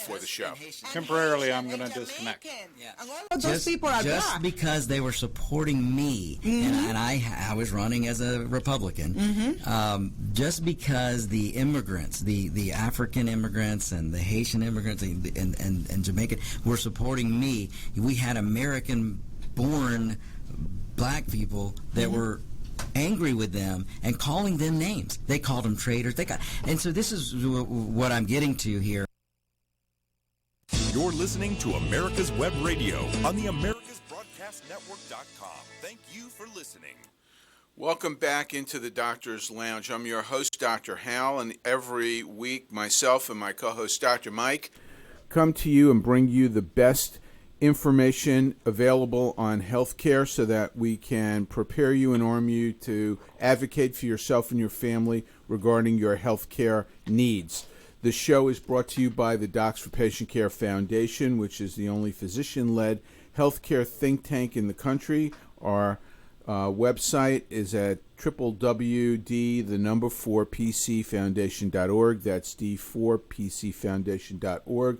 before the show. Temporarily, I'm going to disconnect. Yeah. Those people are just black. because they were supporting me, and I was running as a Republican. Just because the immigrants, the African immigrants and the Haitian immigrants and Jamaican were supporting me, we had American-born black people that were angry with them and calling them names. They called them traitors. And so this is what I'm getting to here. You're listening to America's Web Radio on the AmericasBroadcastNetwork.com. Thank you for listening. Welcome back into the Doctor's Lounge. I'm your host, Dr. Hal, and every week myself and my co-host, Dr. Mike, come to you and bring you the best information available on healthcare so that we can prepare you and arm you to advocate for yourself and your family regarding your healthcare needs. The show is brought to you by the Docs for Patient Care Foundation, which is the only physician-led healthcare think tank in the country. Our website is at www.d4pcfoundation.org. That's d4pcfoundation.org.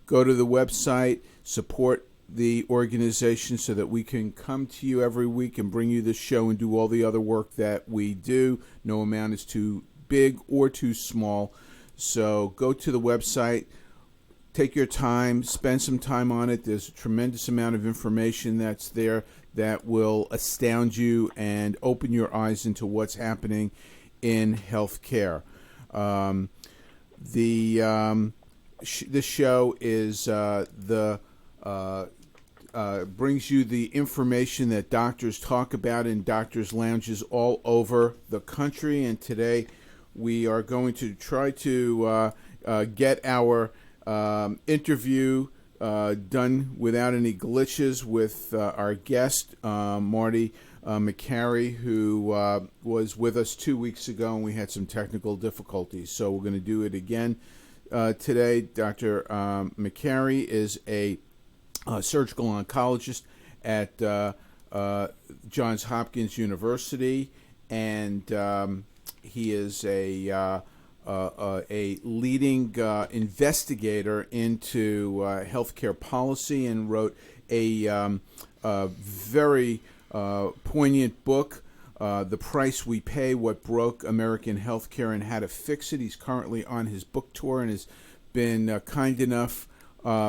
Go to the website, support the organization so that we can come to you every week and bring you this show and do all the other work that we do. No amount is too big or too small. So go to the website, take your time, spend some time on it. There's a tremendous amount of information that's there that will astound you and open your eyes into what's happening in healthcare. This show is brings you the information that doctors talk about in doctors' lounges all over the country. And today we are going to try to get our interview done without any glitches with our guest, Marty Makary, who was with us 2 weeks ago, and we had some technical difficulties. So we're going to do it again today. Dr. Makary is a surgical oncologist at Johns Hopkins University, and he is a leading investigator into healthcare policy and wrote a very poignant book, The Price We Pay, What Broke American Healthcare and How to Fix It. He's currently on his book tour and has been kind enough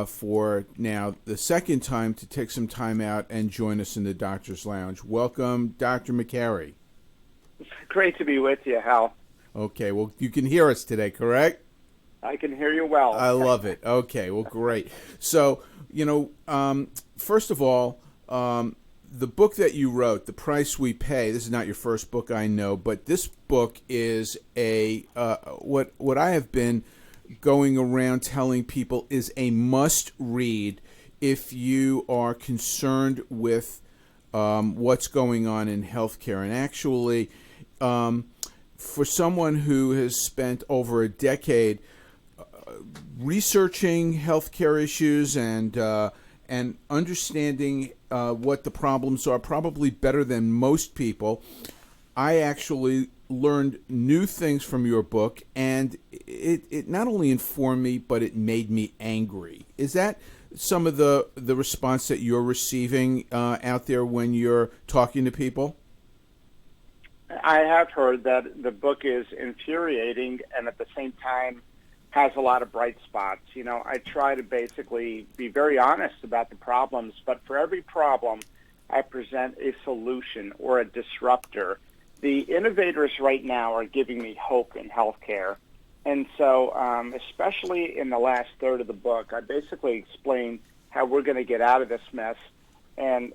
for now the second time to take some time out and join us in the Doctor's Lounge. Welcome, Dr. Makary. It's great to be with you, Hal. Okay, well, you can hear us today, correct? I can hear you well. I love it. Okay, well, great. So, first of all, the book that you wrote, The Price We Pay, this is not your first book, I know, but this book is what I have been going around telling people is a must-read if you are concerned with what's going on in healthcare. And actually, for someone who has spent over a decade researching healthcare issues and understanding what the problems are, probably better than most people, I actually learned new things from your book, and it not only informed me, but it made me angry. Is that some of the response that you're receiving out there when you're talking to people? I have heard that the book is infuriating and at the same time has a lot of bright spots. I try to basically be very honest about the problems, but for every problem, I present a solution or a disruptor. The innovators right now are giving me hope in healthcare. And so, especially in the last third of the book, I basically explain how we're going to get out of this mess. And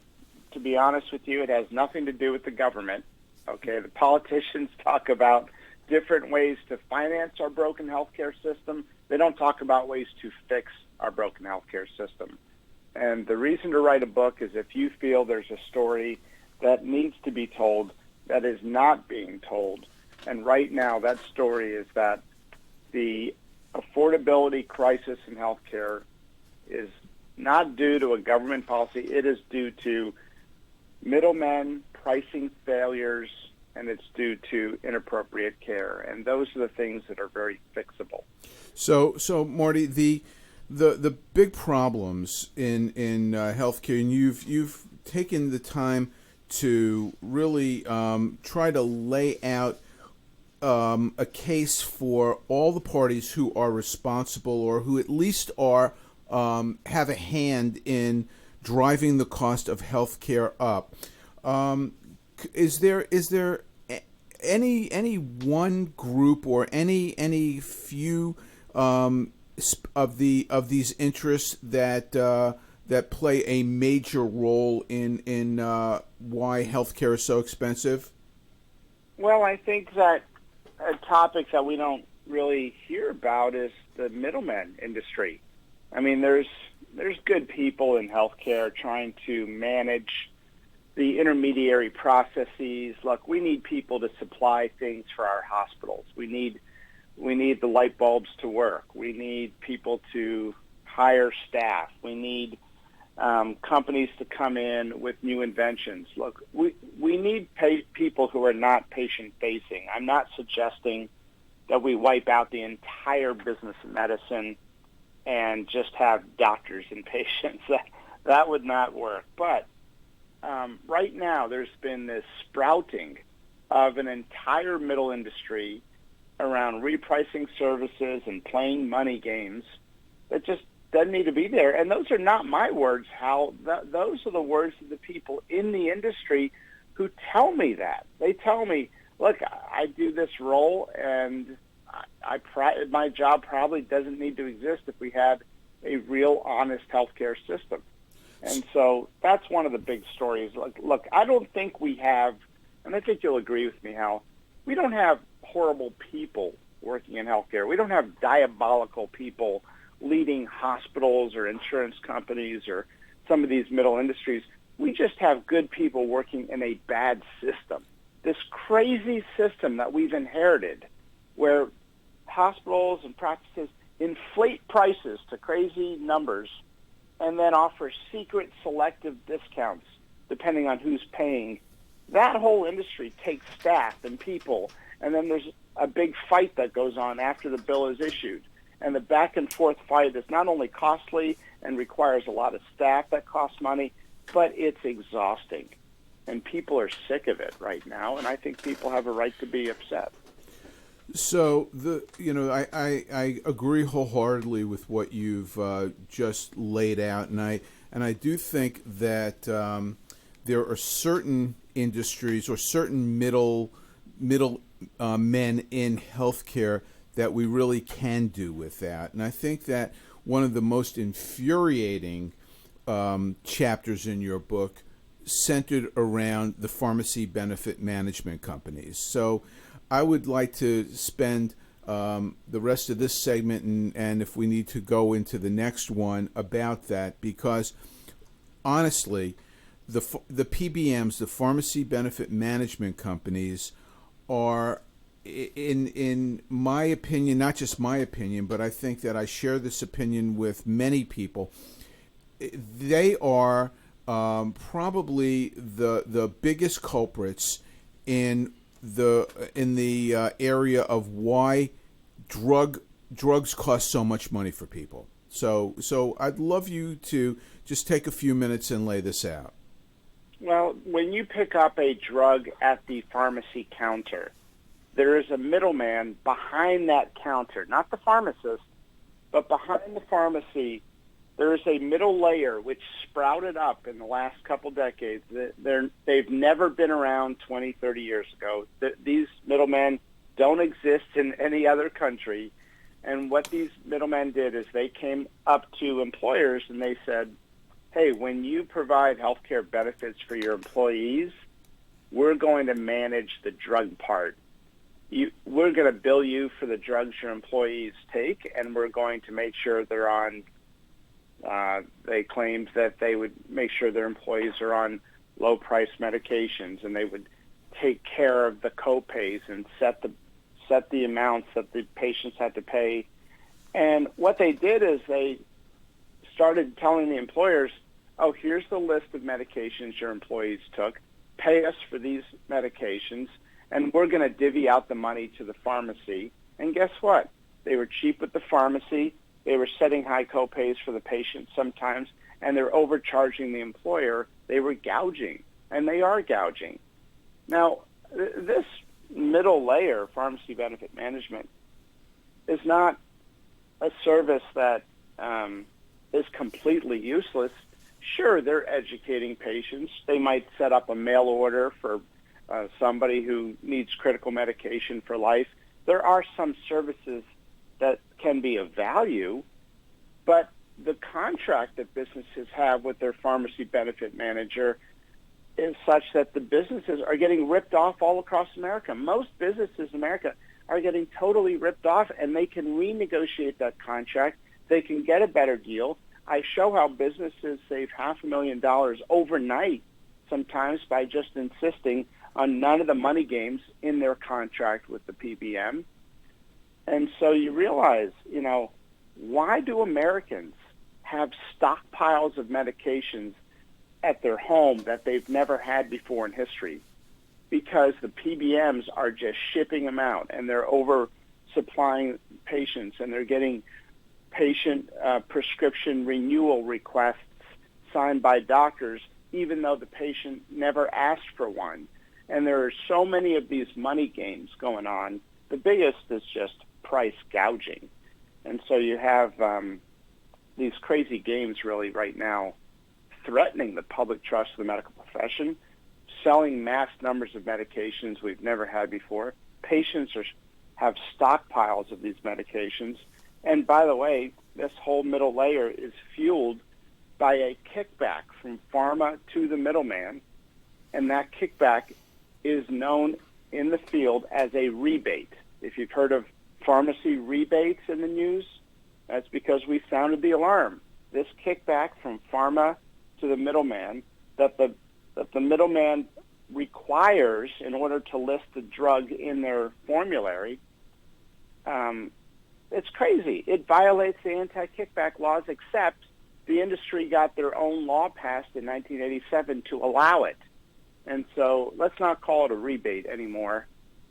to be honest with you, it has nothing to do with the government. Okay, the politicians talk about different ways to finance our broken healthcare system. They don't talk about ways to fix our broken healthcare system. And the reason to write a book is if you feel there's a story that needs to be told that is not being told. And right now, that story is that the affordability crisis in healthcare is not due to a government policy. It is due to middlemen, pricing failures, and it's due to inappropriate care. And those are the things that are very fixable. So Marty, the big problems in healthcare, and you've taken the time to really try to lay out a case for all the parties who are responsible, or who at least are have a hand in driving the cost of healthcare up. Is there any one group or any few of these interests that play a major role in why healthcare is so expensive? Well, I think that a topic that we don't really hear about is the middleman industry. I mean, there's good people in healthcare trying to manage the intermediary processes. Look, we need people to supply things for our hospitals. We need the light bulbs to work. We need people to hire staff. We need companies to come in with new inventions. Look, we need people who are not patient-facing. I'm not suggesting that we wipe out the entire business of medicine and just have doctors and patients. That would not work. But right now there's been this sprouting of an entire middle industry around repricing services and playing money games that just doesn't need to be there. And those are not my words, Hal. Those are the words of the people in the industry who tell me that. They tell me, look, I do this role, and my job probably doesn't need to exist if we had a real, honest healthcare system. And so that's one of the big stories. Look, I don't think we have, and I think you'll agree with me, Hal, we don't have horrible people working in healthcare. We don't have diabolical people leading hospitals or insurance companies or some of these middle industries. We just have good people working in a bad system. This crazy system that we've inherited, where hospitals and practices inflate prices to crazy numbers and then offer secret selective discounts depending on who's paying. That whole industry takes staff and people, and then there's a big fight that goes on after the bill is issued. And the back and forth fight is not only costly and requires a lot of staff that costs money, but it's exhausting. And people are sick of it right now, and I think people have a right to be upset. So I agree wholeheartedly with what you've just laid out, and I do think that there are certain industries or certain middle men in healthcare that we really can do with that. And I think that one of the most infuriating chapters in your book centered around the pharmacy benefit management companies. So I would like to spend the rest of this segment, and if we need to go into the next one, about that, because honestly, the PBMs, the pharmacy benefit management companies, are, in my opinion, not just my opinion, but I think that I share this opinion with many people, they are probably the biggest culprits in the area of why drugs cost so much money for people. So I'd love you to just take a few minutes and lay this out. Well, when you pick up a drug at the pharmacy counter, there is a middleman behind that counter, not the pharmacist, but behind the pharmacy. There is a middle layer which sprouted up in the last couple decades. They've never been around 20, 30 years ago. These middlemen don't exist in any other country. And what these middlemen did is they came up to employers and they said, hey, when you provide health care benefits for your employees, we're going to manage the drug part. We're going to bill you for the drugs your employees take, and we're going to make sure they're on they claimed that they would make sure their employees are on low-price medications, and they would take care of the co-pays and set the amounts that the patients had to pay. And what they did is they started telling the employers, oh, here's the list of medications your employees took. Pay us for these medications, and we're going to divvy out the money to the pharmacy. And guess what? They were cheap with the pharmacy. They were setting high copays for the patient sometimes, and they're overcharging the employer. They were gouging, and they are gouging. Now, this middle layer, pharmacy benefit management, is not a service that is completely useless. Sure, they're educating patients. They might set up a mail order for somebody who needs critical medication for life. There are some services that can be of value, but the contract that businesses have with their pharmacy benefit manager is such that the businesses are getting ripped off all across America. Most businesses in America are getting totally ripped off, and they can renegotiate that contract. They can get a better deal. I show how businesses save $500,000 overnight sometimes by just insisting on none of the money games in their contract with the PBM. And so you realize, why do Americans have stockpiles of medications at their home that they've never had before in history? Because the PBMs are just shipping them out, and they're oversupplying patients, and they're getting patient prescription renewal requests signed by doctors, even though the patient never asked for one. And there are so many of these money games going on. The biggest is just price gouging. And so you have these crazy games really right now threatening the public trust of the medical profession, selling mass numbers of medications we've never had before. Patients have stockpiles of these medications. And by the way, this whole middle layer is fueled by a kickback from pharma to the middleman, and that kickback is known in the field as a rebate. If you've heard of pharmacy rebates in the news, that's because we sounded the alarm. This kickback from pharma to the middleman that the middleman requires in order to list the drug in their formulary, it's crazy. It violates the anti-kickback laws, except the industry got their own law passed in 1987 to allow it. And so let's not call it a rebate anymore.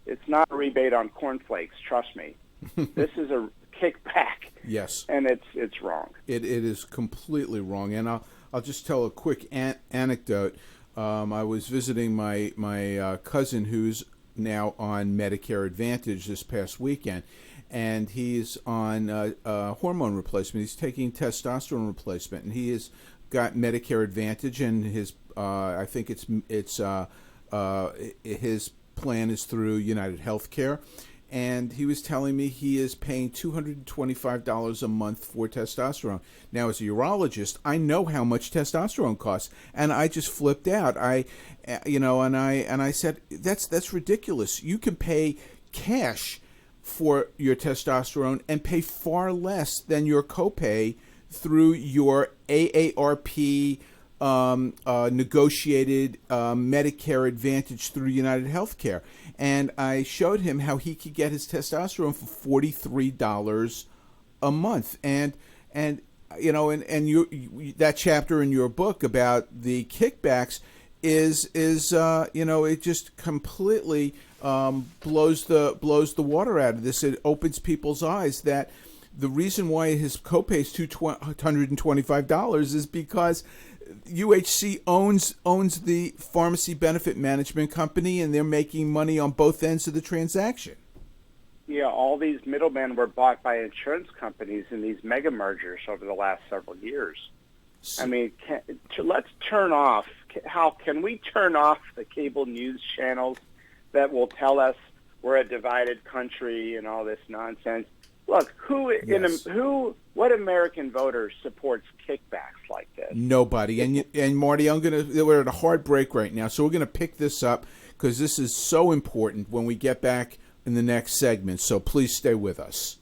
It's not a rebate on cornflakes, trust me. This is a kickback. Yes. And it's wrong. It is completely wrong. And I'll just tell a quick anecdote. I was visiting my cousin who's now on Medicare Advantage this past weekend, and he's on hormone replacement. He's taking testosterone replacement, and he has got Medicare Advantage, and his I think it's his plan is through United Healthcare. And he was telling me he is paying $225 a month for testosterone. Now, as a urologist, I know how much testosterone costs, and I just flipped out. I said, that's ridiculous. You can pay cash for your testosterone and pay far less than your copay through your AARP negotiated Medicare Advantage through United Healthcare. And I showed him how he could get his testosterone for $43 a month. And you that chapter in your book about the kickbacks is it just completely blows the water out of this. It opens people's eyes that the reason why his copay is $225 is because UHC owns the pharmacy benefit management company, and they're making money on both ends of the transaction. Yeah, all these middlemen were bought by insurance companies in these mega mergers over the last several years. I mean, let's turn off. How can we turn off the cable news channels that will tell us we're a divided country and all this nonsense? Look, what American voter supports kickbacks like this? Nobody. And Marty, we're at a hard break right now, so we're going to pick this up because this is so important when we get back in the next segment. So please stay with us.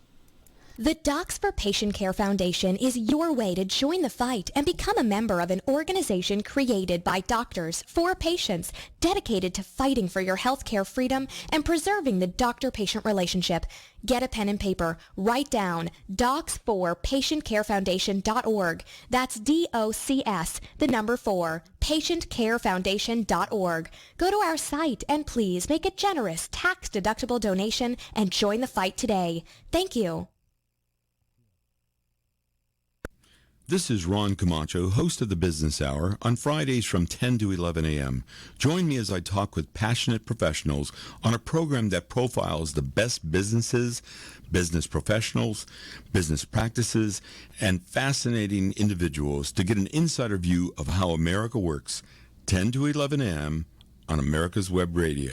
The Docs for Patient Care Foundation is your way to join the fight and become a member of an organization created by doctors for patients, dedicated to fighting for your healthcare freedom and preserving the doctor-patient relationship. Get a pen and paper. Write down docs4patientcarefoundation.org. That's DOCS, the number 4, patientcarefoundation.org. Go to our site and please make a generous tax-deductible donation and join the fight today. Thank you. This is Ron Camacho, host of the Business Hour, on Fridays from 10 to 11 a.m. Join me as I talk with passionate professionals on a program that profiles the best businesses, business professionals, business practices, and fascinating individuals to get an insider view of how America works. 10 to 11 a.m. on America's Web Radio.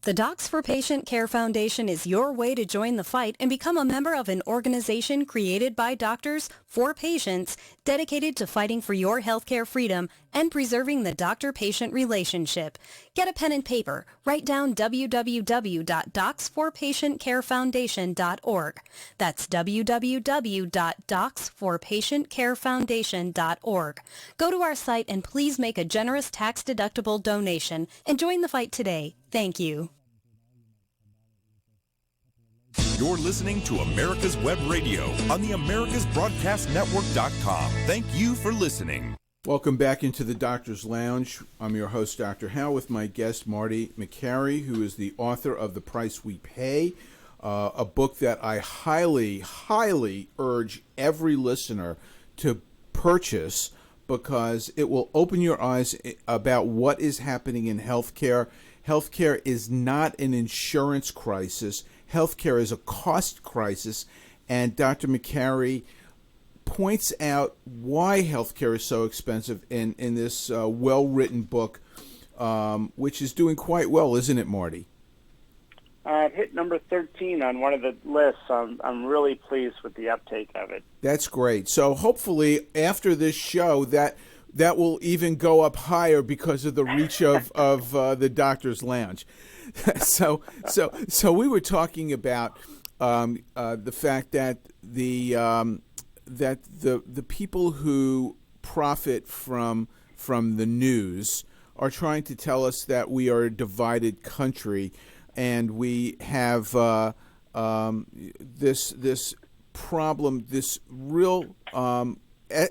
The Docs for Patient Care Foundation is your way to join the fight and become a member of an organization created by doctors for patients dedicated to fighting for your healthcare freedom and preserving the doctor-patient relationship. Get a pen and paper. Write down www.docsforpatientcarefoundation.org. That's www.docsforpatientcarefoundation.org. Go to our site and please make a generous tax-deductible donation and join the fight today. Thank you. You're listening to America's Web Radio on the AmericasBroadcastNetwork.com. Thank you for listening. Welcome back into the Doctor's Lounge. I'm your host, Dr. Hal, with my guest, Marty Makary, who is the author of The Price We Pay, a book that I highly, highly urge every listener to purchase because it will open your eyes about what is happening in healthcare. Healthcare is not an insurance crisis. Healthcare is a cost crisis, and Dr. Makary points out why healthcare is so expensive in this well-written book, which is doing quite well, isn't it, Marty? It hit number 13 on one of the lists. I'm really pleased with the uptake of it. That's great. So hopefully after this show, that will even go up higher because of the reach of the Doctor's Lounge. So we were talking about the fact that the people who profit from the news are trying to tell us that we are a divided country, and we have this problem, this real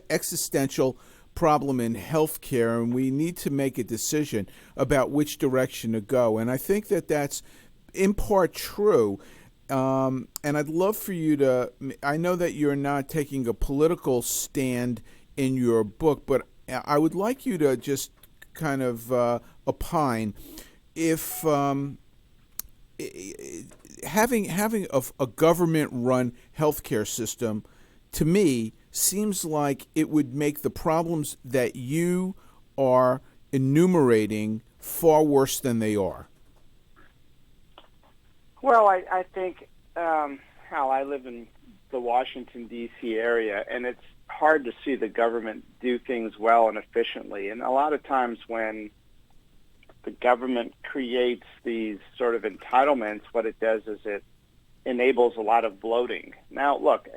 existential problem in healthcare, and we need to make a decision about which direction to go. And I think that that's in part true. And I'd love for you to, I know that you're not taking a political stand in your book, but I would like you to just kind of opine if having a government-run healthcare system, to me, seems like it would make the problems that you are enumerating far worse than they are. Well, I think, Hal, I live in the Washington, D.C. area, and it's hard to see the government do things well and efficiently. And a lot of times when the government creates these sort of entitlements, what it does is it enables a lot of bloating. Now, look,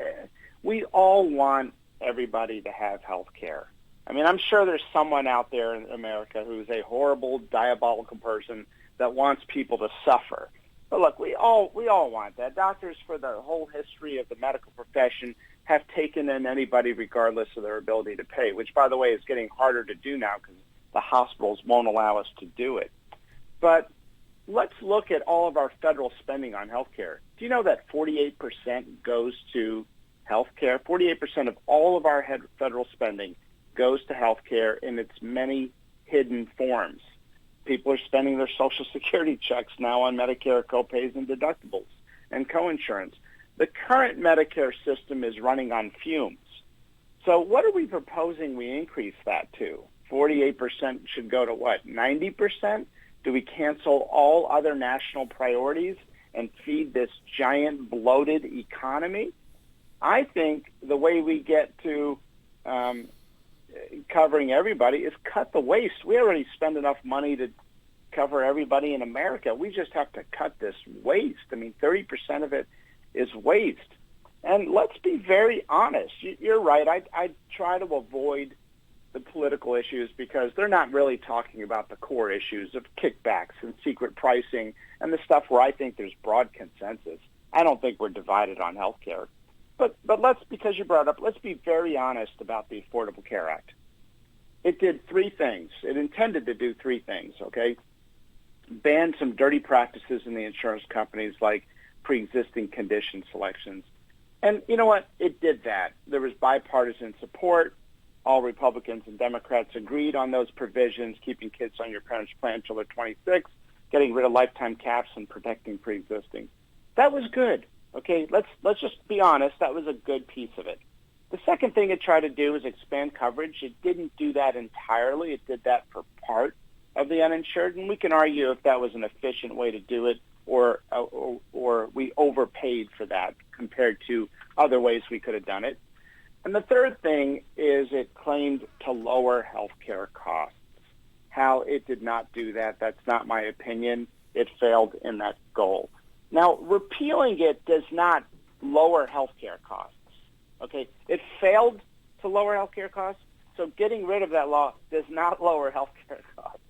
we all want everybody to have health care. I mean, I'm sure there's someone out there in America who's a horrible, diabolical person that wants people to suffer. But look, we all want that. Doctors, for the whole history of the medical profession, have taken in anybody regardless of their ability to pay, which, by the way, is getting harder to do now because the hospitals won't allow us to do it. But let's look at all of our federal spending on health care. Do you know that 48% goes to health care? 48% of all of our federal spending goes to health care in its many hidden forms. People are spending their Social Security checks now on Medicare copays and deductibles and coinsurance. The current Medicare system is running on fumes. So what are we proposing we increase that to? 48% should go to what, 90%? Do we cancel all other national priorities and feed this giant bloated economy? I think the way we get to covering everybody is cut the waste. We already spend enough money to cover everybody in America. We just have to cut this waste. I mean, 30% of it is waste. And let's be very honest. You're right. I try to avoid the political issues because they're not really talking about the core issues of kickbacks and secret pricing and the stuff where I think there's broad consensus. I don't think we're divided on health care. But let's, because you brought it up, let's be very honest about the Affordable Care Act. It did three things. It intended to do three things, okay? Ban some dirty practices in the insurance companies like pre-existing condition selections. And you know what? It did that. There was bipartisan support. All Republicans and Democrats agreed on those provisions, keeping kids on your parents' plan until they're 26, getting rid of lifetime caps, and protecting pre-existing. That was good. Okay, let's just be honest. That was a good piece of it. The second thing it tried to do was expand coverage. It didn't do that entirely. It did that for part of the uninsured, and we can argue if that was an efficient way to do it or we overpaid for that compared to other ways we could have done it. And the third thing is it claimed to lower health care costs. How it did not do that, that's not my opinion. It failed in that goal. Now, repealing it does not lower health care costs. Okay, it failed to lower health care costs, so getting rid of that law does not lower health care costs.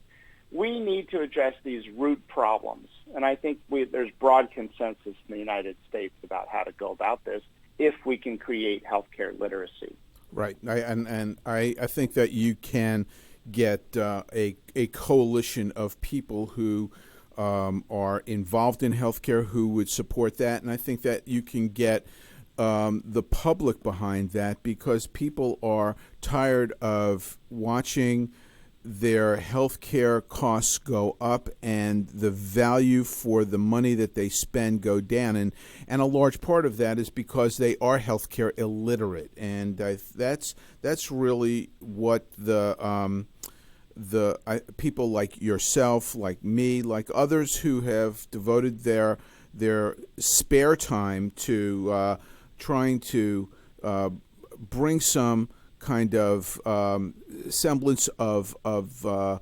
We need to address these root problems, and I think there's broad consensus in the United States about how to go about this if we can create healthcare literacy. Right, I think that you can get a coalition of people who are involved in healthcare who would support that, and I think that you can get the public behind that because people are tired of watching their health care costs go up and the value for the money that they spend go down. And a large part of that is because they are health care illiterate. And that's really what the people like yourself, like me, like others who have devoted their spare time to trying to bring some kind of semblance of I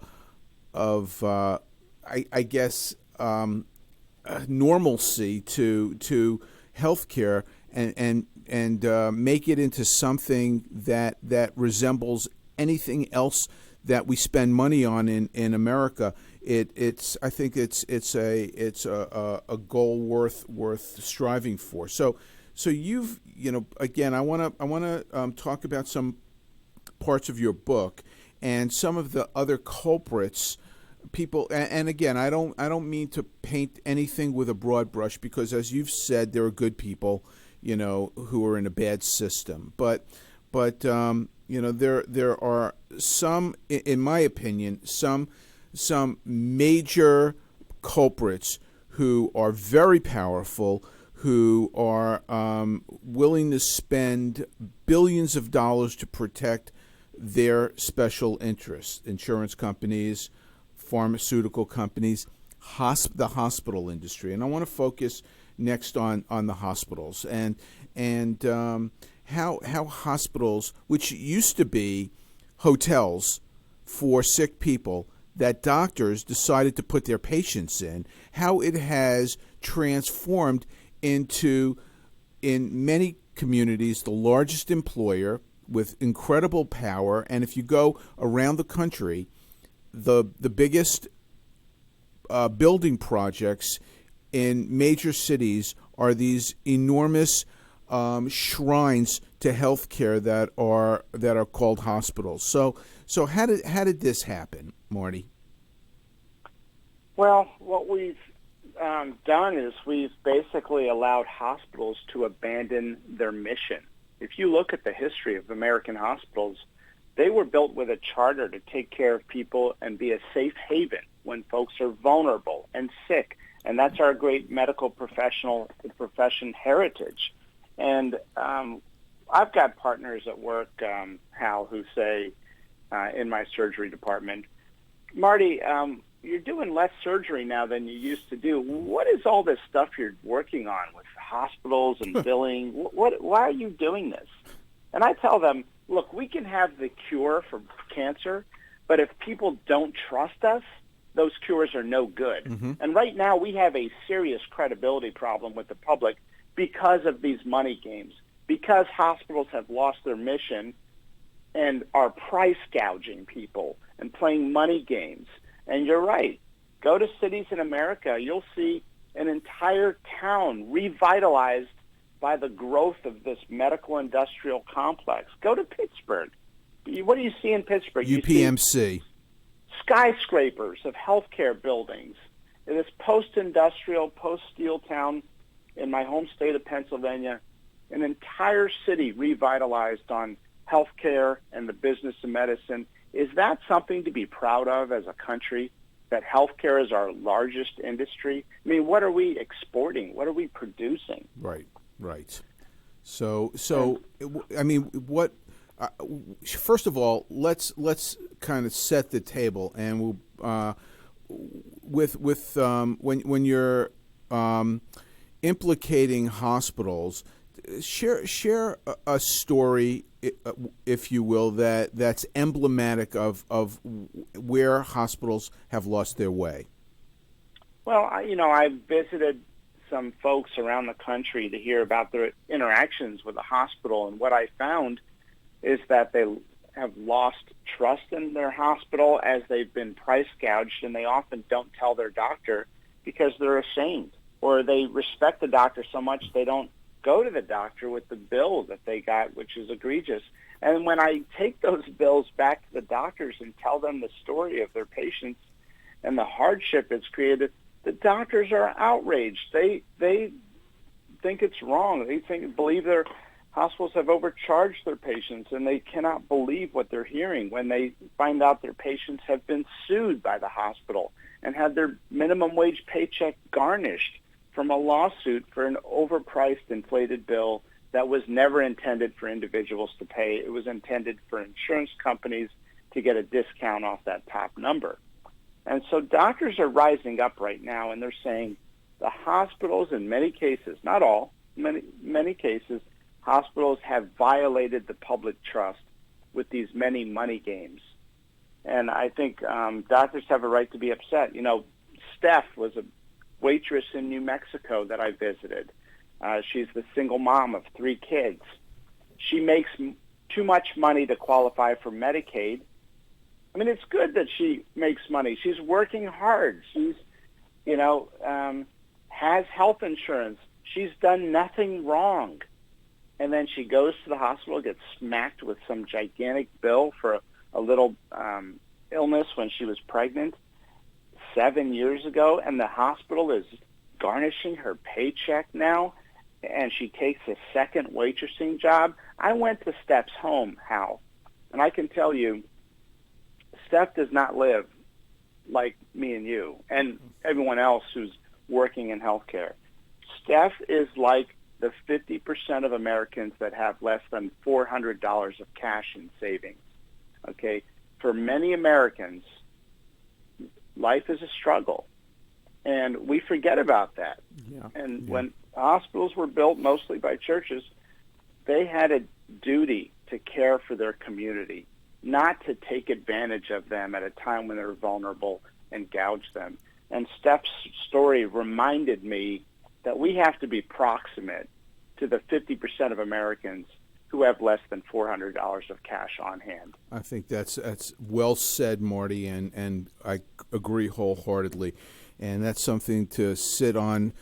guess normalcy to healthcare and make it into something that resembles anything else that we spend money on in America. I think it's a goal worth striving for. So you've again I want to talk about some parts of your book and some of the other culprits. People, and again, I don't mean to paint anything with a broad brush because, as you've said, there are good people, who are in a bad system. But there are some, in my opinion, some major culprits who are very powerful, who are willing to spend billions of dollars to protect their special interests: insurance companies, pharmaceutical companies, the hospital industry. And I want to focus next on the hospitals and how hospitals, which used to be hotels for sick people that doctors decided to put their patients in, how it has transformed into, in many communities, the largest employer with incredible power. And if you go around the country, the biggest building projects in major cities are these enormous shrines to healthcare that are called hospitals. So how did this happen, Marty? Well, what we've done is we've basically allowed hospitals to abandon their mission. If you look at the history of American hospitals, they were built with a charter to take care of people and be a safe haven when folks are vulnerable and sick. And that's our great medical profession heritage. And I've got partners at work, Hal, who say in my surgery department, Marty, you're doing less surgery now than you used to do. What is all this stuff you're working on with hospitals and billing? Why are you doing this? And I tell them, look, we can have the cure for cancer, but if people don't trust us, those cures are no good. Mm-hmm. And right now we have a serious credibility problem with the public because of these money games, because hospitals have lost their mission and are price gouging people and playing money games. And you're right. Go to cities in America, you'll see an entire town revitalized by the growth of this medical industrial complex. Go to Pittsburgh. What do you see in Pittsburgh? UPMC. Skyscrapers of healthcare buildings. In this post-industrial, post-steel town in my home state of Pennsylvania, an entire city revitalized on healthcare and the business of medicine. Is that something to be proud of as a country, that healthcare is our largest industry? I mean, what are we exporting? What are we producing? Right. So I mean, what? First of all, let's kind of set the table, and we'll when you're implicating hospitals, share a story, if you will, that's emblematic of where hospitals have lost their way. Well, I visited some folks around the country to hear about their interactions with the hospital, and what I found is that they have lost trust in their hospital as they've been price gouged, and they often don't tell their doctor because they're ashamed, or they respect the doctor so much they don't go to the doctor with the bill that they got, which is egregious. And when I take those bills back to the doctors and tell them the story of their patients and the hardship it's created, the doctors are outraged. They think it's wrong. They believe their hospitals have overcharged their patients, and they cannot believe what they're hearing when they find out their patients have been sued by the hospital and had their minimum wage paycheck garnished from a lawsuit for an overpriced, inflated bill that was never intended for individuals to pay. It was intended for insurance companies to get a discount off that top number. And so doctors are rising up right now, and they're saying the hospitals, in many cases, not all, many cases, hospitals have violated the public trust with these many money games. And I think doctors have a right to be upset. Steph was a waitress in New Mexico that I visited. She's the single mom of 3 kids. She makes too much money to qualify for Medicaid. I mean, it's good that she makes money. She's working hard. She's, has health insurance. She's done nothing wrong. And then she goes to the hospital, gets smacked with some gigantic bill for a little illness when she was pregnant 7 years ago, and the hospital is garnishing her paycheck now, and she takes a second waitressing job. I went to Steph's home, Hal, and I can tell you, Steph does not live like me and you and everyone else who's working in healthcare. Steph is like the 50% of Americans that have less than $400 of cash in savings. Okay? For many Americans, life is a struggle, and we forget about that. When hospitals were built mostly by churches, they had a duty to care for their community, not to take advantage of them at a time when they're vulnerable and gouge them. And Steph's story reminded me that we have to be proximate to the 50% of Americans who have less than $400 of cash on hand. I think that's well said, Marty, and I agree wholeheartedly. And that's something to sit on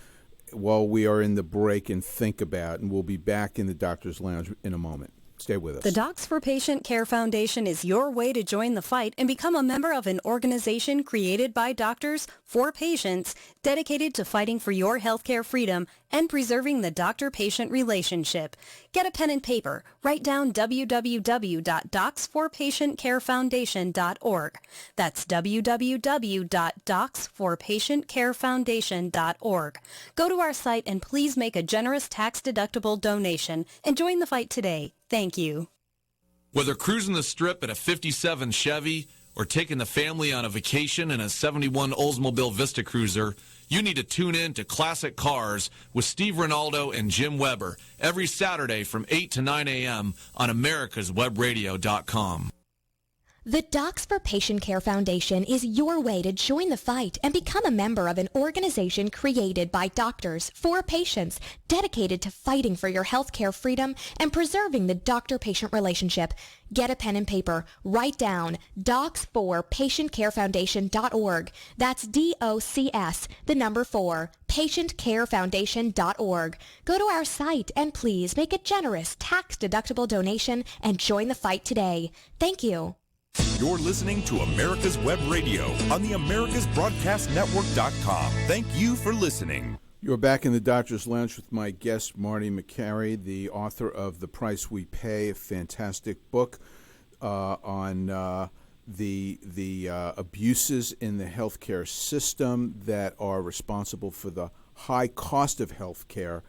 while we are in the break and think about, and we'll be back in the Doctor's Lounge in a moment. Stay with us. The Docs for Patient Care Foundation is your way to join the fight and become a member of an organization created by doctors for patients, dedicated to fighting for your healthcare freedom and preserving the doctor-patient relationship. Get a pen and paper. Write down www.docsforpatientcarefoundation.org. That's www.docsforpatientcarefoundation.org. Go to our site and please make a generous tax-deductible donation and join the fight today. Thank you. Whether cruising the strip in a 57 Chevy or taking the family on a vacation in a 71 Oldsmobile Vista Cruiser, you need to tune in to Classic Cars with Steve Ronaldo and Jim Weber every Saturday from 8 to 9 a.m. on americaswebradio.com. The Docs for Patient Care Foundation is your way to join the fight and become a member of an organization created by doctors for patients, dedicated to fighting for your healthcare freedom and preserving the doctor-patient relationship. Get a pen and paper. Write down docs4patientcarefoundation.org. That's DOCS, the number 4, patientcarefoundation.org. Go to our site and please make a generous tax-deductible donation and join the fight today. Thank you. You're listening to America's Web Radio on the AmericasBroadcastNetwork.com. Thank you for listening. You're back in the Doctor's Lounge with my guest, Marty Makary, the author of The Price We Pay, a fantastic book on the abuses in the healthcare system that are responsible for the high cost of healthcare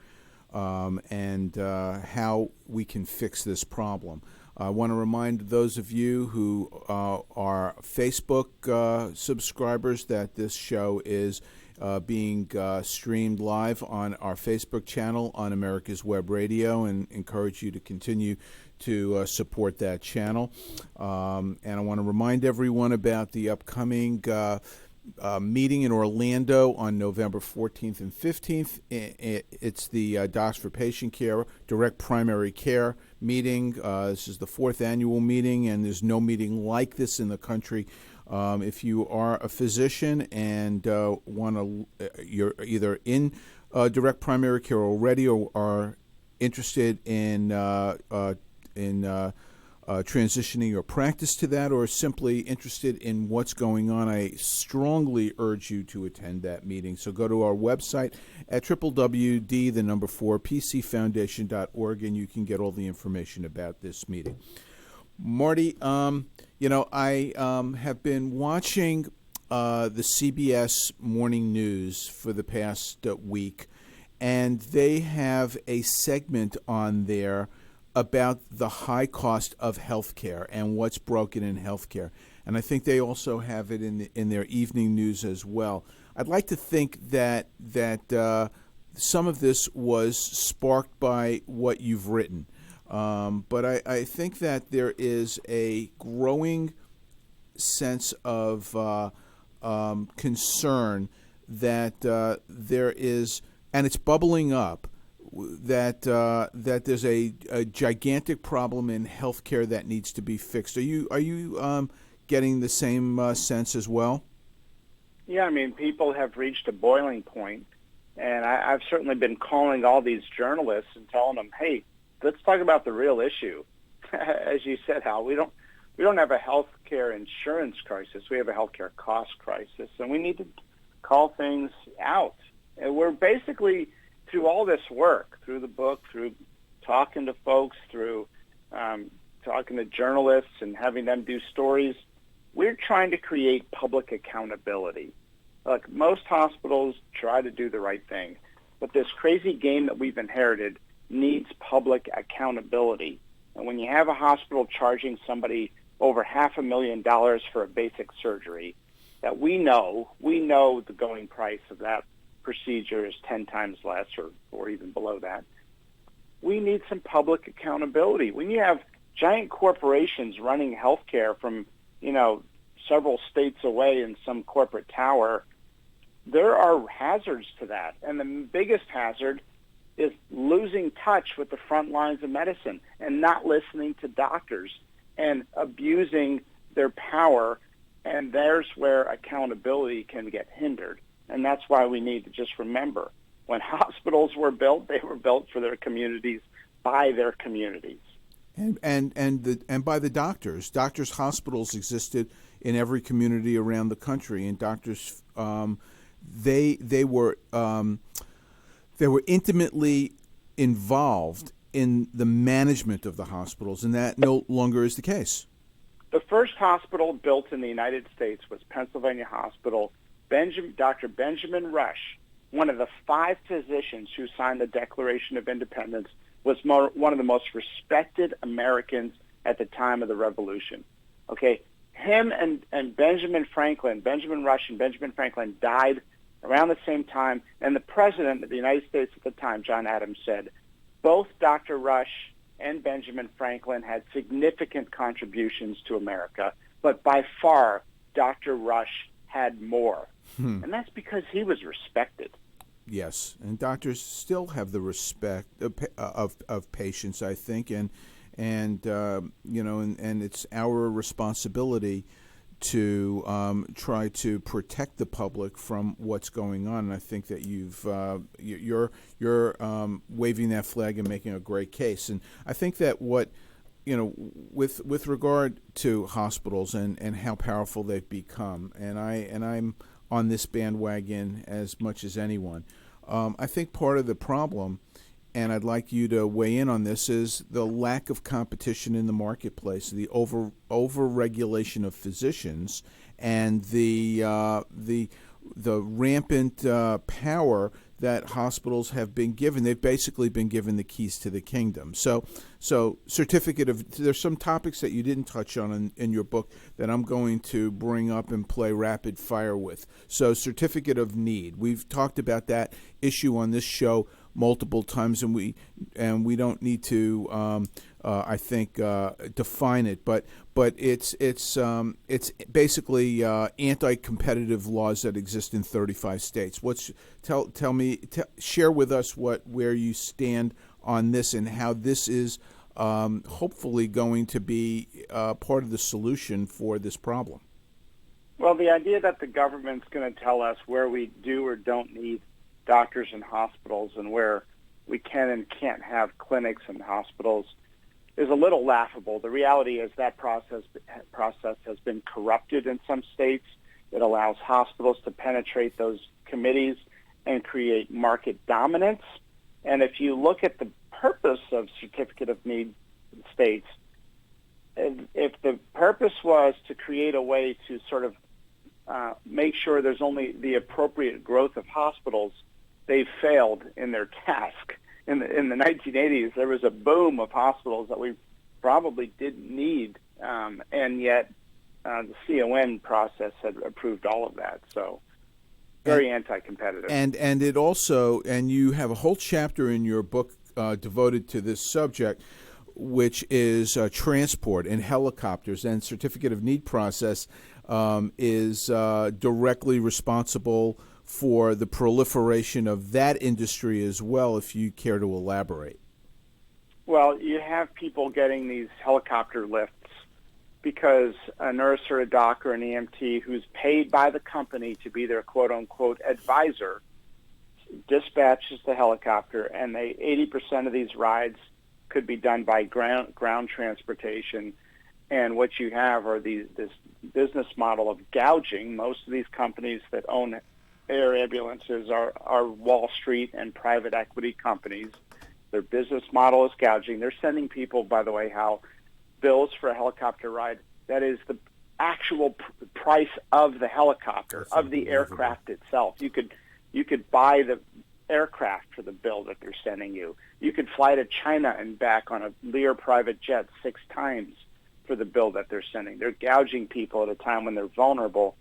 and how we can fix this problem. I want to remind those of you who are Facebook subscribers that this show is being streamed live on our Facebook channel on America's Web Radio, and encourage you to continue to support that channel. And I want to remind everyone about the upcoming meeting in Orlando on November 14th and 15th. It's the Docs for Patient Care Direct Primary Care meeting. This is the 4th annual meeting, and there's no meeting like this in the country. If you are a physician and you're either in direct primary care already or are interested in transitioning your practice to that, or simply interested in what's going on, I strongly urge you to attend that meeting. So go to our website at www.pcfoundation.org, and you can get all the information about this meeting. Marty, I have been watching the CBS Morning News for the past week, and they have a segment on there about the high cost of healthcare and what's broken in healthcare. And I think they also have it in their evening news as well. I'd like to think that some of this was sparked by what you've written. But I think that there is a growing sense of concern that there is, and it's bubbling up, that there's a gigantic problem in healthcare that needs to be fixed. Are you getting the same sense as well? Yeah, I mean, people have reached a boiling point, and I've certainly been calling all these journalists and telling them, hey, let's talk about the real issue. As you said, Hal, we don't have a healthcare insurance crisis. We have a healthcare cost crisis, and we need to call things out. And we're basically, through all this work, through the book, through talking to folks, through talking to journalists and having them do stories, we're trying to create public accountability. Look, most hospitals try to do the right thing, but this crazy game that we've inherited needs public accountability. And when you have a hospital charging somebody over $500,000 for a basic surgery, that we know the going price of that procedure is 10 times less or even below that, we need some public accountability. When you have giant corporations running healthcare from, several states away in some corporate tower, there are hazards to that. And the biggest hazard is losing touch with the front lines of medicine and not listening to doctors and abusing their power. And there's where accountability can get hindered. And that's why we need to just remember, when hospitals were built, they were built for their communities, by their communities. And by the doctors. Doctors' hospitals existed in every community around the country, and doctors they were intimately involved in the management of the hospitals, and that no longer is the case. The first hospital built in the United States was Pennsylvania Hospital. Dr. Benjamin Rush, one of the 5 physicians who signed the Declaration of Independence, was one of the most respected Americans at the time of the Revolution. Okay, him and Benjamin Rush and Benjamin Franklin died around the same time, and the President of the United States at the time, John Adams, said, both Dr. Rush and Benjamin Franklin had significant contributions to America, but by far, Dr. Rush had more. And that's because he was respected. Yes, and doctors still have the respect of patients, I think, and it's our responsibility to try to protect the public from what's going on. And I think that you're waving that flag and making a great case. And I think that with regard to hospitals and how powerful they've become, and I'm on this bandwagon as much as anyone. I think part of the problem, and I'd like you to weigh in on this, is the lack of competition in the marketplace, the over regulation of physicians, and the rampant power that hospitals have been given. They've basically been given the keys to the kingdom. So certificate of, there's some topics that you didn't touch on in your book that I'm going to bring up and play rapid fire with. So certificate of need. We've talked about that issue on this show multiple times, and we don't need to I think define it, but it's basically anti-competitive laws that exist in 35 states. Share with us where you stand on this and how this is hopefully going to be part of the solution for this problem. Well, the idea that the government's going to tell us where we do or don't need doctors in hospitals and where we can and can't have clinics and hospitals is a little laughable. The reality is that process has been corrupted in some states. It allows hospitals to penetrate those committees and create market dominance. And if you look at the purpose of certificate of need states, if the purpose was to create a way to sort of make sure there's only the appropriate growth of hospitals, they've failed in their task. In the 1980s, there was a boom of hospitals that we probably didn't need, and yet the CON process had approved all of that. So very anti-competitive. And it also, and you have a whole chapter in your book devoted to this subject, which is transport and helicopters, and certificate of need process is directly responsible for the proliferation of that industry as well, if you care to elaborate. Well, you have people getting these helicopter lifts because a nurse or a doc or an EMT who's paid by the company to be their quote-unquote advisor dispatches the helicopter, and 80% of these rides could be done by ground transportation. And what you have are this business model of gouging. Most of these companies that own air ambulances are Wall Street and private equity companies. Their business model is gouging. They're sending people, by the way, Hal, bills for a helicopter ride that is the actual price of the helicopter, of the aircraft itself. You could buy the aircraft for the bill that they're sending you. You could fly to China and back on a Lear private jet 6 times for the bill that they're sending. They're gouging people at a time when they're vulnerable.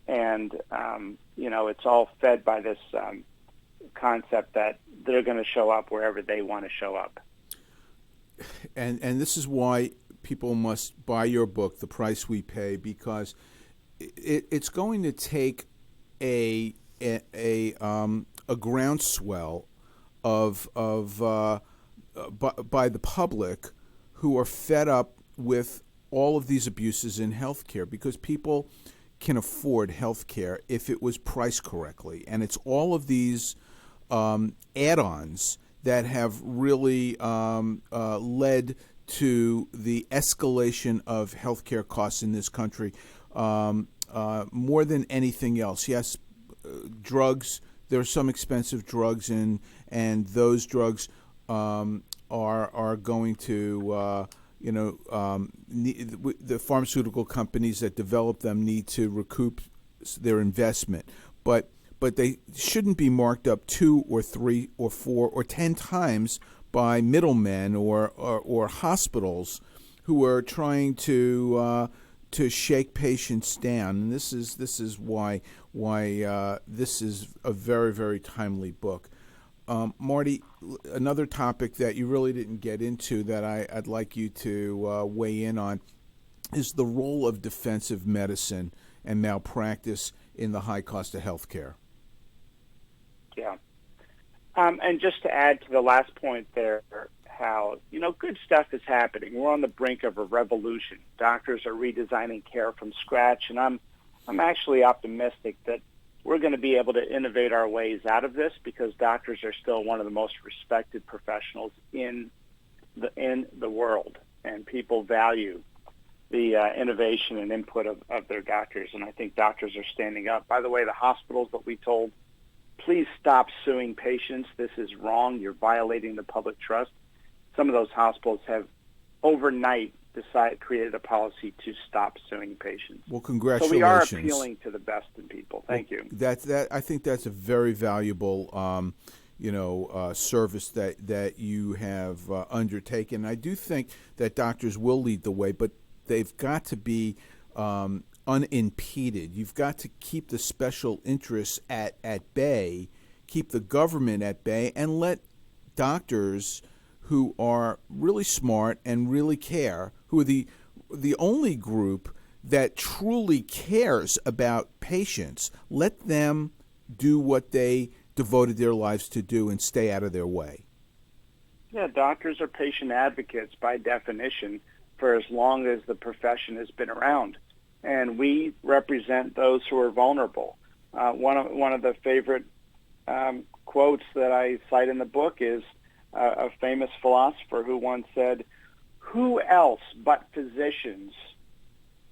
And, it's all fed by this concept that they're going to show up wherever they want to show up. And this is why people must buy your book, The Price We Pay, because it's going to take a groundswell by the public who are fed up with all of these abuses in healthcare, because people can afford healthcare if it was priced correctly. And it's all of these add-ons that have really led to the escalation of healthcare costs in this country more than anything else. Yes, drugs, there are some expensive drugs, and those drugs are going to the pharmaceutical companies that develop them need to recoup their investment, but they shouldn't be marked up 2 or 3 or 4 or 10 times by middlemen or hospitals who are trying to shake patients down. And this is why this is a very, very timely book. Marty, another topic that you really didn't get into that I'd like you to weigh in on is the role of defensive medicine and malpractice in the high cost of health care. Yeah. And just to add to the last point there, Hal, good stuff is happening. We're on the brink of a revolution. Doctors are redesigning care from scratch, and I'm actually optimistic that we're going to be able to innovate our ways out of this, because doctors are still one of the most respected professionals in the world, and people value the innovation and input of their doctors, and I think doctors are standing up. By the way, the hospitals that we told please stop suing patients. This is wrong. You're violating the public trust. Some of those hospitals have overnight created a policy to stop suing patients. Well, congratulations. So we are appealing to the best in people. Thank you. I think that's a very valuable service that you have undertaken. I do think that doctors will lead the way, but they've got to be unimpeded. You've got to keep the special interests at bay, keep the government at bay, and let doctors who are really smart and really care, who are the only group that truly cares about patients, let them do what they devoted their lives to do and stay out of their way. Yeah, doctors are patient advocates by definition for as long as the profession has been around. And we represent those who are vulnerable. One of the favorite quotes that I cite in the book is a famous philosopher who once said, "Who else but physicians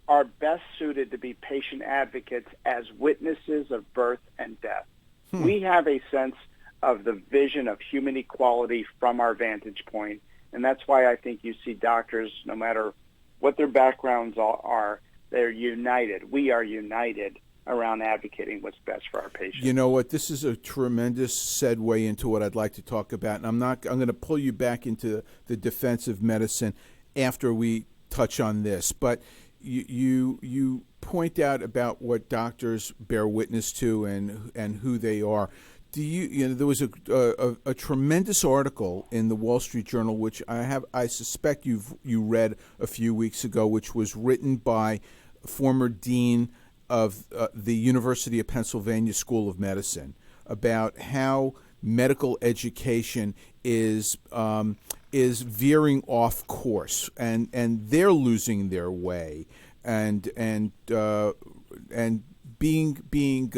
are best suited to be patient advocates as witnesses of birth and death?" We have a sense of the vision of human equality from our vantage point, and that's why I think you see doctors, no matter what their backgrounds are, they're united. We are united around advocating what's best for our patients. You know what? This is a tremendous segue into what I'd like to talk about, and I'm going to pull you back into the defense of medicine after we touch on this. But you point out about what doctors bear witness to and who they are. There was a tremendous article in the Wall Street Journal, which I suspect you read a few weeks ago, which was written by former dean of the University of Pennsylvania School of Medicine, about how medical education is veering off course, and they're losing their way, and being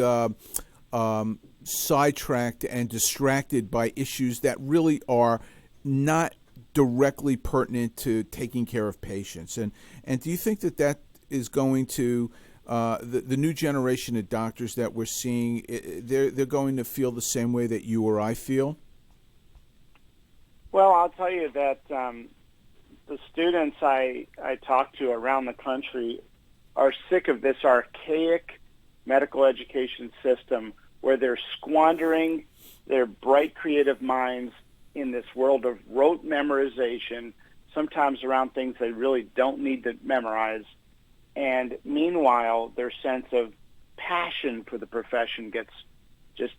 sidetracked and distracted by issues that really are not directly pertinent to taking care of patients. And do you think that is going to the new generation of doctors that we're seeing, they're going to feel the same way that you or I feel? Well, I'll tell you that the students I talk to around the country are sick of this archaic medical education system where they're squandering their bright creative minds in this world of rote memorization, sometimes around things they really don't need to memorize. And meanwhile, their sense of passion for the profession gets just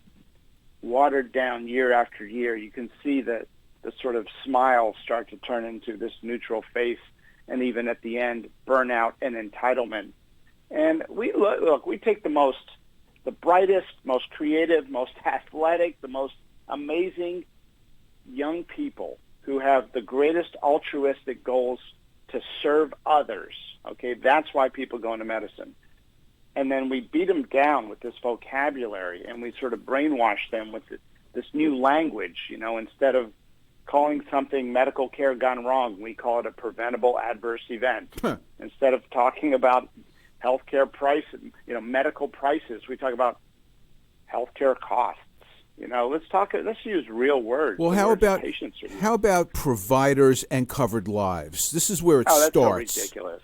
watered down year after year. You can see that the sort of smile start to turn into this neutral face, and even at the end, burnout and entitlement. And we take the brightest, most creative, most athletic, the most amazing young people who have the greatest altruistic goals to serve others. Okay, that's why people go into medicine. And then we beat them down with this vocabulary, and we sort of brainwash them with this new language. Instead of calling something medical care gone wrong, we call it a preventable adverse event. Instead of talking about healthcare price, medical prices, we talk about healthcare costs. Let's use real words. Well, how about providers and covered lives? This is where it starts. That's so ridiculous.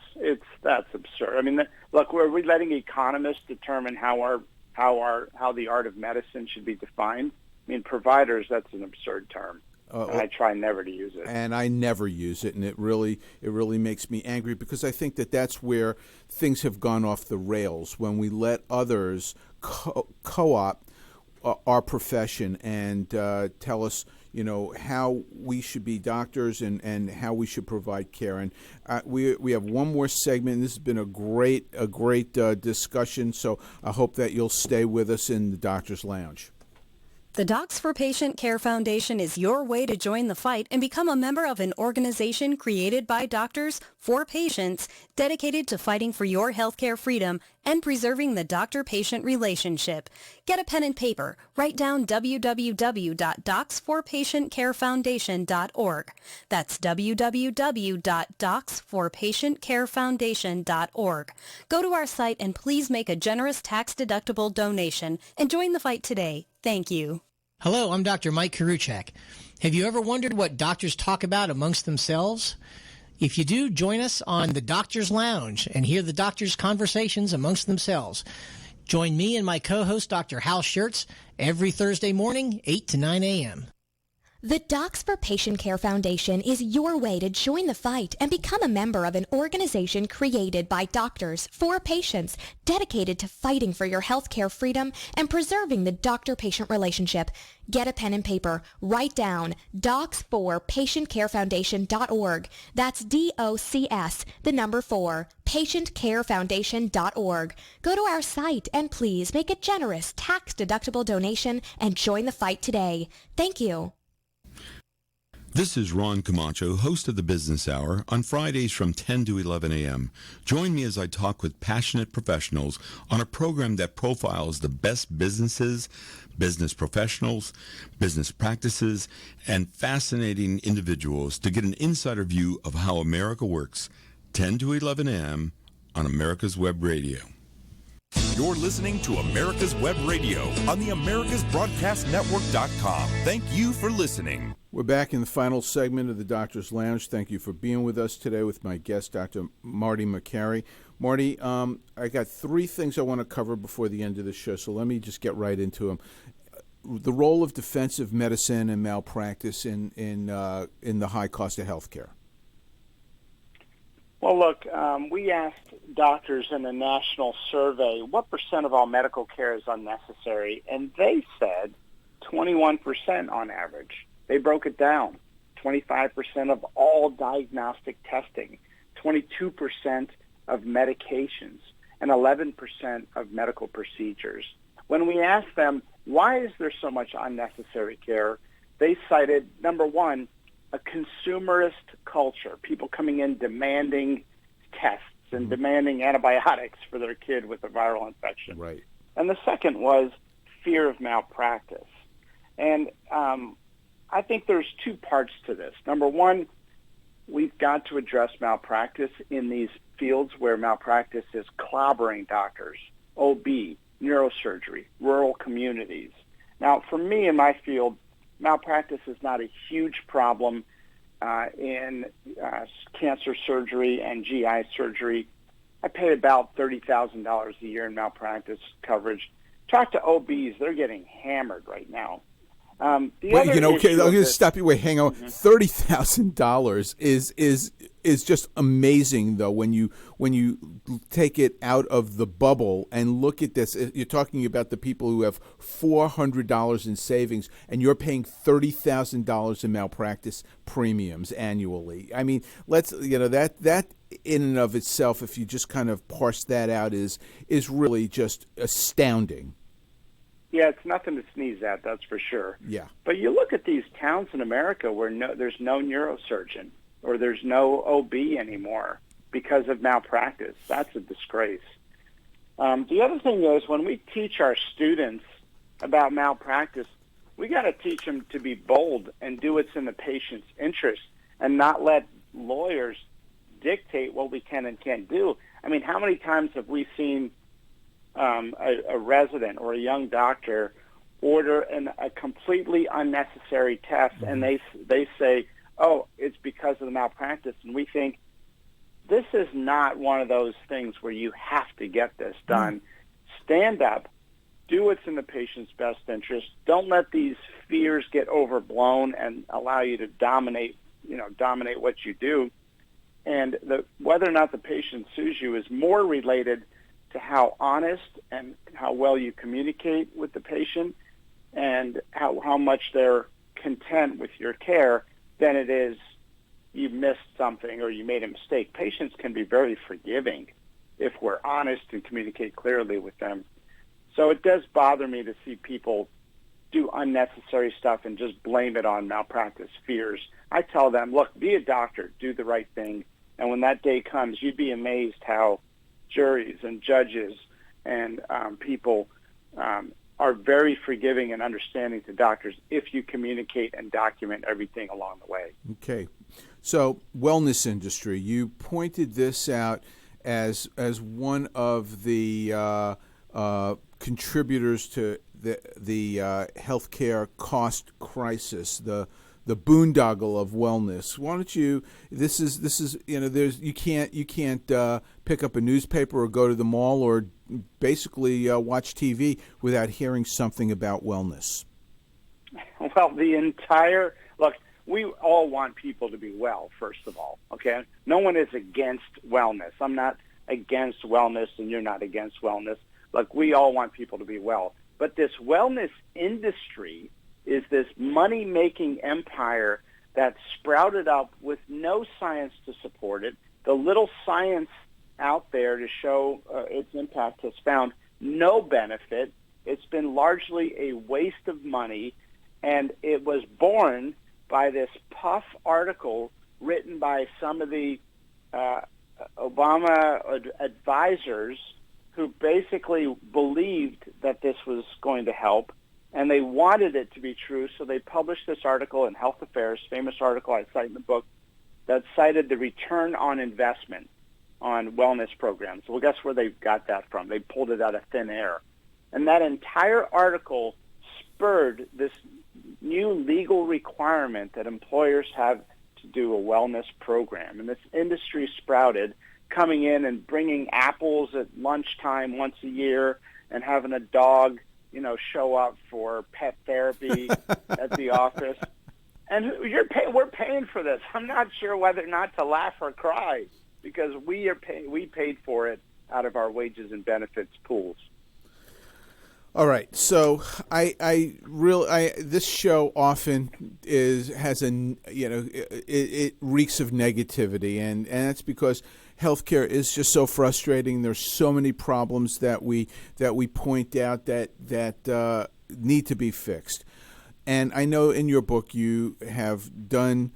That's absurd. I mean, look, are we letting economists determine how the art of medicine should be defined? I mean, providers, that's an absurd term. And I try never to use it. And I never use it, and it really makes me angry, because I think that's where things have gone off the rails, when we let others co-opt our profession and tell us, how we should be doctors and how we should provide care. And we have one more segment. This has been a great discussion, so I hope that you'll stay with us in the Doctor's Lounge. The Docs for Patient Care Foundation is your way to join the fight and become a member of an organization created by doctors for patients, dedicated to fighting for your healthcare freedom and preserving the doctor-patient relationship. Get a pen and paper. Write down www.docsforpatientcarefoundation.org. That's www.docsforpatientcarefoundation.org. Go to our site and please make a generous tax-deductible donation and join the fight today. Thank you. Hello, I'm Dr. Mike Karuchak. Have you ever wondered what doctors talk about amongst themselves? If you do, join us on the Doctor's Lounge and hear the doctors' conversations amongst themselves. Join me and my co-host, Dr. Hal Scherz, every Thursday morning, 8 to 9 a.m. The Docs for Patient Care Foundation is your way to join the fight and become a member of an organization created by doctors for patients, dedicated to fighting for your healthcare freedom and preserving the doctor-patient relationship. Get a pen and paper. Write down docs4patientcarefoundation.org. That's DOCS, the number 4, patientcarefoundation.org. Go to our site and please make a generous tax-deductible donation and join the fight today. Thank you. This is Ron Camacho, host of the Business Hour, on Fridays from 10 to 11 a.m. Join me as I talk with passionate professionals on a program that profiles the best businesses, business professionals, business practices, and fascinating individuals to get an insider view of how America works. 10 to 11 a.m. on America's Web Radio. You're listening to America's Web Radio on the AmericasBroadcastNetwork.com. Thank you for listening. We're back in the final segment of the Doctor's Lounge. Thank you for being with us today with my guest, Dr. Marty Makary. Marty, I got 3 things I want to cover before the end of the show, so let me just get right into them. The role of defensive medicine and malpractice in the high cost of healthcare. Well, look, we asked doctors in a national survey what percent of all medical care is unnecessary, and they said 21% on average. They broke it down. 25% of all diagnostic testing, 22% of medications, and 11% of medical procedures. When we asked them, why is there so much unnecessary care, they cited, number one, a consumerist culture, people coming in demanding tests and demanding antibiotics for their kid with a viral infection. Right. And the second was fear of malpractice. And I think there's 2 parts to this. Number one, we've got to address malpractice in these fields where malpractice is clobbering doctors, OB, neurosurgery, rural communities. Now, for me in my field, malpractice is not a huge problem in cancer surgery and GI surgery. I pay about $30,000 a year in malpractice coverage. Talk to OBs; they're getting hammered right now. I'm going to stop you. Wait, hang on. $30,000 is just amazing, though. When you take it out of the bubble and look at this, you're talking about the people who have $400 in savings, and you're paying $30,000 in malpractice premiums annually. I mean, that in and of itself, if you just kind of parse that out, is really just astounding. Yeah, it's nothing to sneeze at, that's for sure. Yeah. But you look at these towns in America where there's no neurosurgeon or there's no OB anymore because of malpractice. That's a disgrace. The other thing is when we teach our students about malpractice, we got to teach them to be bold and do what's in the patient's interest and not let lawyers dictate what we can and can't do. I mean, how many times have we seen a resident or a young doctor order a completely unnecessary test, and they say, oh, it's because of the malpractice, and we think this is not one of those things where you have to get this done. Stand up, do what's in the patient's best interest. Don't let these fears get overblown and allow you to dominate what you do. And whether or not the patient sues you is more related to how honest and how well you communicate with the patient and how much they're content with your care than it is you missed something or you made a mistake. Patients can be very forgiving if we're honest and communicate clearly with them. So it does bother me to see people do unnecessary stuff and just blame it on malpractice fears. I tell them, look, be a doctor, do the right thing, and when that day comes, you'd be amazed how juries and judges and people are very forgiving and understanding to doctors if you communicate and document everything along the way. Okay. So, wellness industry, you pointed this out as one of the contributors to healthcare cost crisis, the boondoggle of wellness. Why don't you? This is there's you can't pick up a newspaper or go to the mall or basically watch TV without hearing something about wellness. Well, look, we all want people to be well, first of all, okay? No one is against wellness. I'm not against wellness, and you're not against wellness. Look, we all want people to be well. But this wellness industry is this money-making empire that sprouted up with no science to support it. The little science out there to show its impact has found no benefit. It's been largely a waste of money, and it was born by this puff article written by some of the Obama advisors who basically believed that this was going to help, and they wanted it to be true, so they published this article in Health Affairs, famous article I cite in the book, that cited the return on investment on wellness programs. Well, guess where they got that from? They pulled it out of thin air. And that entire article spurred this new legal requirement that employers have to do a wellness program. And this industry sprouted, coming in and bringing apples at lunchtime once a year and having a dog, show up for pet therapy at the office. And we're paying for this. I'm not sure whether or not to laugh or cry because we paid for it out of our wages and benefits pools. All right, so this show often it reeks of negativity, and that's because healthcare is just so frustrating. There's so many problems that we point out that need to be fixed. And I know in your book you have done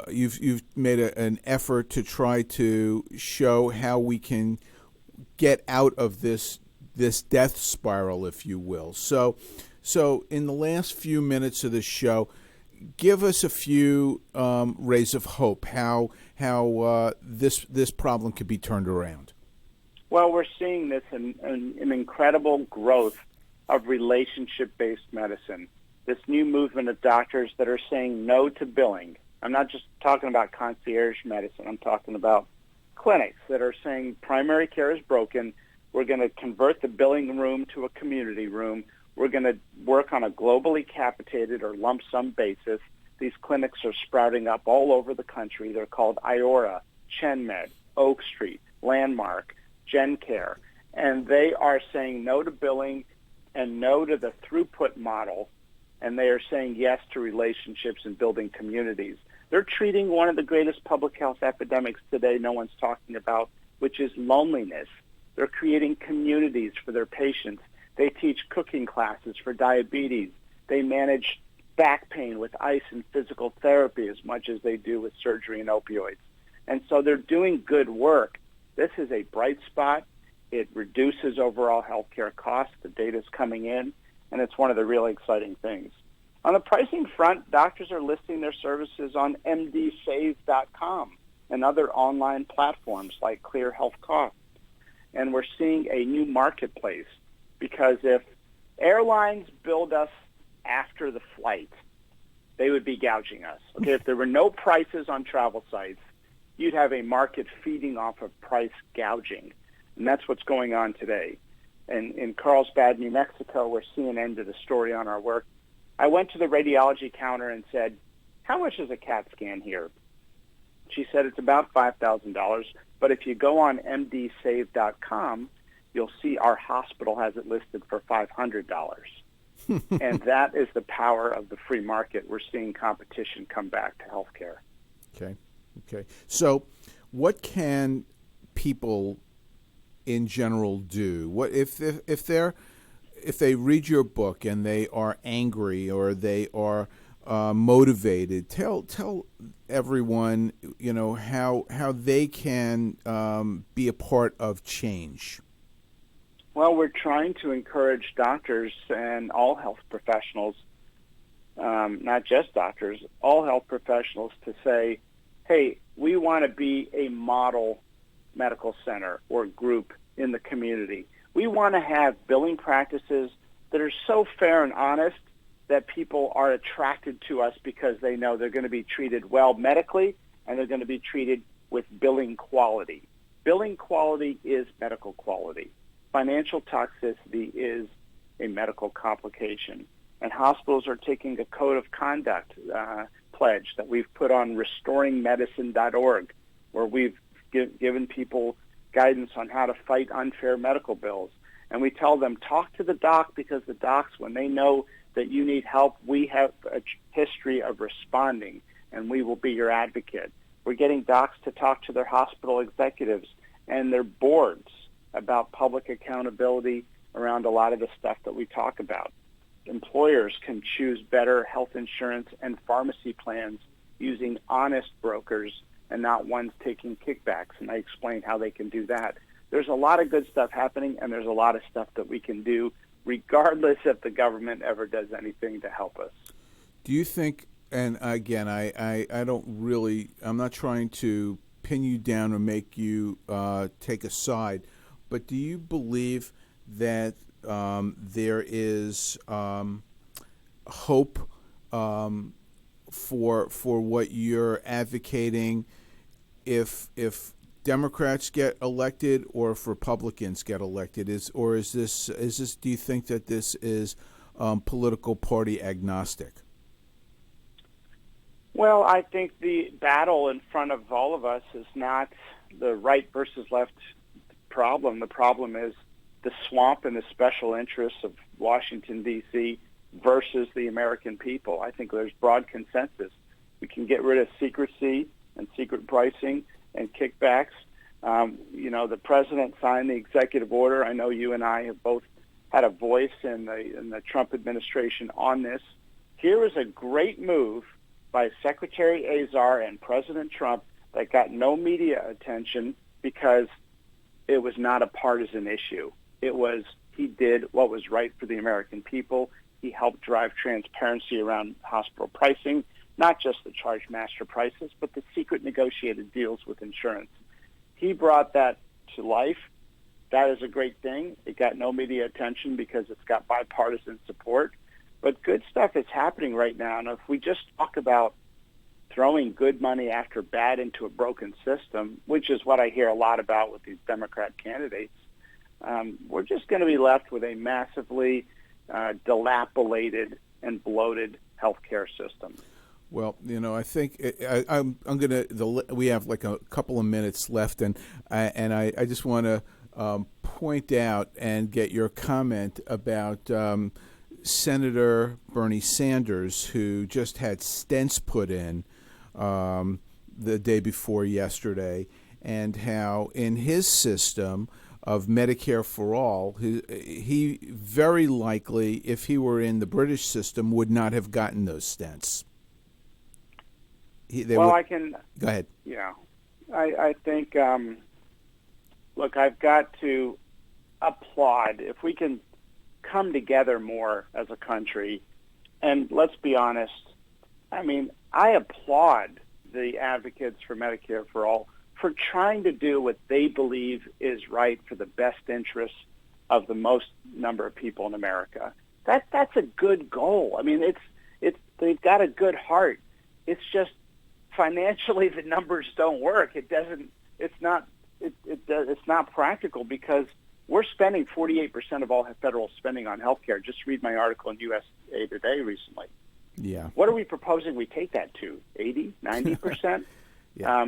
you've made an effort to try to show how we can get out of this death spiral, if you will. So in the last few minutes of the show, give us a few rays of hope how this problem could be turned around. Well, we're seeing this an incredible growth of relationship-based medicine. This new movement of doctors that are saying no to billing. I'm not just talking about concierge medicine. I'm talking about clinics that are saying primary care is broken. We're going to convert the billing room to a community room. We're going to work on a globally capitated or lump sum basis. These clinics are sprouting up all over the country. They're called IORA, ChenMed, Oak Street, Landmark, GenCare. And they are saying no to billing and no to the throughput model. And they are saying yes to relationships and building communities. They're treating one of the greatest public health epidemics today no one's talking about, which is loneliness. They're creating communities for their patients. They teach cooking classes for diabetes. They manage back pain with ice and physical therapy as much as they do with surgery and opioids. And so they're doing good work. This is a bright spot. It reduces overall healthcare costs. The data's coming in, and it's one of the really exciting things. On the pricing front, doctors are listing their services on mdsave.com and other online platforms like Clear Health Costs. And we're seeing a new marketplace because if airlines billed us after the flight, they would be gouging us. Okay, if there were no prices on travel sites, you'd have a market feeding off of price gouging. And that's what's going on today. And in Carlsbad, New Mexico, where CNN did a story on our work, I went to the radiology counter and said, "How much is a CAT scan here?" She said it's about $5,000, but if you go on mdsave.com, you'll see our hospital has it listed for $500. And that is the power of the free market. We're seeing competition come back to healthcare. Okay. So what can people in general do? What if they read your book and they are angry or they are motivated? Tell everyone how they can be a part of change. Well, we're trying to encourage doctors and all health professionals, not just doctors, all health professionals to say, hey, we want to be a model medical center or group in the community. We want to have billing practices that are so fair and honest that people are attracted to us because they know they're going to be treated well medically and they're going to be treated with billing quality. Billing quality is medical quality. Financial toxicity is a medical complication. And hospitals are taking a code of conduct pledge that we've put on restoringmedicine.org, where we've given people guidance on how to fight unfair medical bills. And we tell them, talk to the doc, because the docs, when they know that you need help, we have a history of responding, and we will be your advocate. We're getting docs to talk to their hospital executives and their boards about public accountability around a lot of the stuff that we talk about. Employers can choose better health insurance and pharmacy plans using honest brokers and not ones taking kickbacks, and I explain how they can do that. There's a lot of good stuff happening, and there's a lot of stuff that we can do regardless if the government ever does anything to help us. Do you think, and again, I don't really, I'm not trying to pin you down or make you take a side, but do you believe that there is hope for what you're advocating if Democrats get elected or if Republicans get elected? Do you think that this is political party agnostic? Well, I think the battle in front of all of us is not the right versus left problem. The problem is the swamp and the special interests of Washington, D.C. versus the American people. I think there's broad consensus. We can get rid of secrecy and secret pricing and kickbacks. The president signed the executive order. I know you and I have both had a voice in the Trump administration on this. Here is a great move by Secretary Azar and President Trump that got no media attention because it was not a partisan issue. He did what was right for the American people. He helped drive transparency around hospital pricing, not just the charge master prices, but the secret negotiated deals with insurance. He brought that to life. That is a great thing. It got no media attention because it's got bipartisan support. But good stuff is happening right now. And if we just talk about throwing good money after bad into a broken system, which is what I hear a lot about with these Democrat candidates, we're just going to be left with a massively dilapidated and bloated healthcare system. Well, I think I'm going to. We have like a couple of minutes left, and I just want to point out and get your comment about Senator Bernie Sanders, who just had stents put in the day before yesterday, and how in his system of Medicare for All, he very likely, if he were in the British system, would not have gotten those stents. I can... Go ahead. Yeah. I think, look, I've got to applaud, if we can come together more as a country, and let's be honest, I applaud the advocates for Medicare for All for trying to do what they believe is right for the best interests of the most number of people in America. That's a good goal. They've got a good heart. It's just financially the numbers don't work. It's not practical because we're spending 48% of all federal spending on healthcare. Just read my article in USA Today recently. Yeah. What are we proposing we take that to? 80, 90%? Yeah.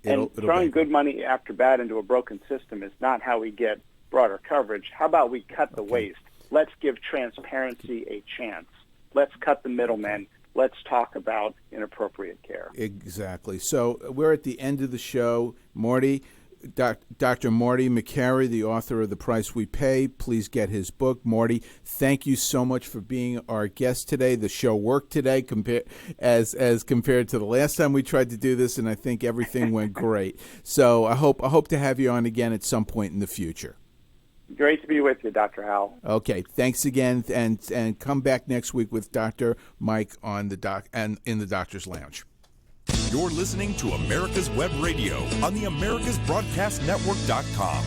And throwing good money after bad into a broken system is not how we get broader coverage. How about we cut the waste? Let's give transparency a chance. Let's cut the middlemen. Let's talk about inappropriate care. Exactly. So we're at the end of the show. Marty, Dr. Marty Makary, the author of The Price We Pay. Please get his book. Marty, thank you so much for being our guest today. The show worked today as compared to the last time we tried to do this, and I think everything went great. So I hope to have you on again at some point in the future. Great to be with you, Dr. Hal. Okay, thanks again, and come back next week with Dr. Mike on in the Doctor's Lounge. You're listening to America's Web Radio on the AmericasBroadcastNetwork.com.